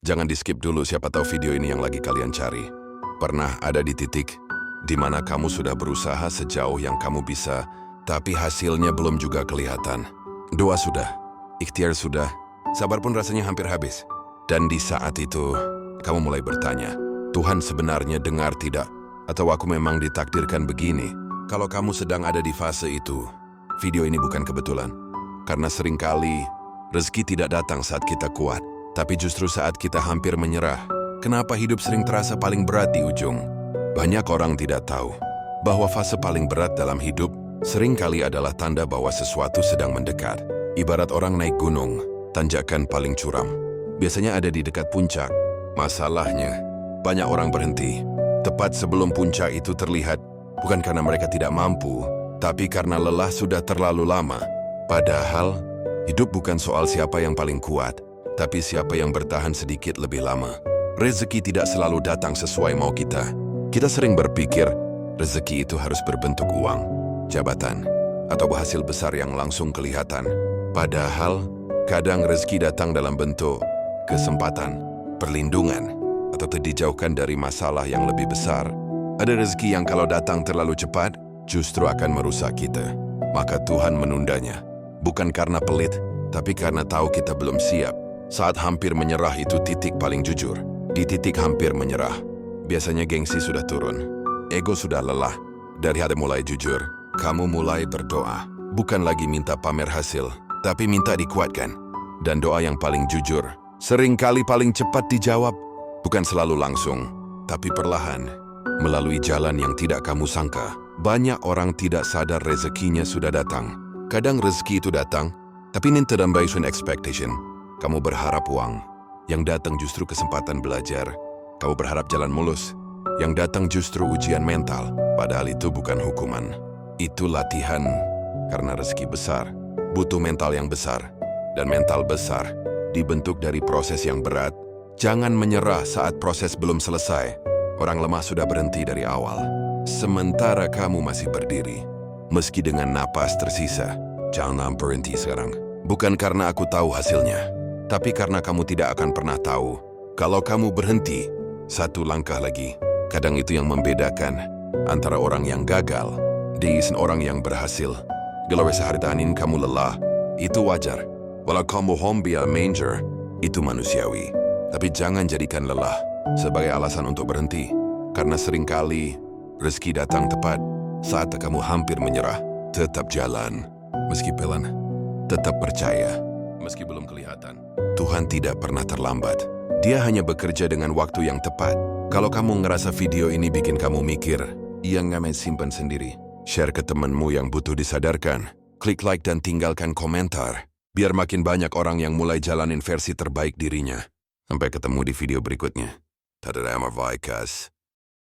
Jangan di-skip dulu, siapa tahu video ini yang lagi kalian cari. Pernah ada di titik di mana kamu sudah berusaha sejauh yang kamu bisa, tapi hasilnya belum juga kelihatan. Doa sudah, ikhtiar sudah, sabar pun rasanya hampir habis. Dan di saat itu, kamu mulai bertanya, Tuhan sebenarnya dengar tidak? Atau aku memang ditakdirkan begini? Kalau kamu sedang ada di fase itu, video ini bukan kebetulan. Karena seringkali, rezeki tidak datang saat kita kuat, tapi justru saat kita hampir menyerah. Kenapa hidup sering terasa paling berat di ujung? Banyak orang tidak tahu bahwa fase paling berat dalam hidup seringkali adalah tanda bahwa sesuatu sedang mendekat. Ibarat orang naik gunung, tanjakan paling curam. Biasanya ada di dekat puncak. Masalahnya, banyak orang berhenti. Tepat sebelum puncak itu terlihat, bukan karena mereka tidak mampu, tapi karena lelah sudah terlalu lama. Padahal, hidup bukan soal siapa yang paling kuat, tapi siapa yang bertahan sedikit lebih lama. Rezeki tidak selalu datang sesuai mau kita. Kita sering berpikir, rezeki itu harus berbentuk uang, jabatan, atau hasil besar yang langsung kelihatan. Padahal, kadang rezeki datang dalam bentuk kesempatan, perlindungan, atau dijauhkan dari masalah yang lebih besar. Ada rezeki yang kalau datang terlalu cepat, justru akan merusak kita. Maka Tuhan menundanya. Bukan karena pelit, tapi karena tahu kita belum siap. Saat hampir menyerah itu titik paling jujur. Di titik hampir menyerah, biasanya gengsi sudah turun. Ego sudah lelah. Dari hati mulai jujur, kamu mulai berdoa. Bukan lagi minta pamer hasil, tapi minta dikuatkan. Dan doa yang paling jujur, seringkali paling cepat dijawab. Bukan selalu langsung, tapi perlahan. Melalui jalan yang tidak kamu sangka. Banyak orang tidak sadar rezekinya sudah datang. Kadang rezeki itu datang, tapi ninta dan based on expectation. Kamu berharap uang, yang datang justru kesempatan belajar. Kamu berharap jalan mulus, yang datang justru ujian mental. Padahal itu bukan hukuman. Itu latihan, karena rezeki besar, butuh mental yang besar. Dan mental besar, dibentuk dari proses yang berat. Jangan menyerah saat proses belum selesai. Orang lemah sudah berhenti dari awal. Sementara kamu masih berdiri. Meski dengan napas tersisa, jangan berhenti sekarang. Bukan karena aku tahu hasilnya, tapi karena kamu tidak akan pernah tahu. Kalau kamu berhenti, satu langkah lagi. Kadang itu yang membedakan antara orang yang gagal dengan orang yang berhasil. Kalau sehari-hari kamu lelah, itu wajar. Walau kamu hobi manger, itu manusiawi. Tapi jangan jadikan lelah sebagai alasan untuk berhenti. Karena seringkali rezeki datang tepat saat kamu hampir menyerah. Tetap jalan, meski pelan. Tetap percaya, meski belum kelihatan. Tuhan tidak pernah terlambat. Dia hanya bekerja dengan waktu yang tepat. Kalau kamu ngerasa video ini bikin kamu mikir, ia nggak simpan sendiri. Share ke temanmu yang butuh disadarkan. Klik like dan tinggalkan komentar. Biar makin banyak orang yang mulai jalanin versi terbaik dirinya. Sampai ketemu di video berikutnya. Tadada Amarvaikas.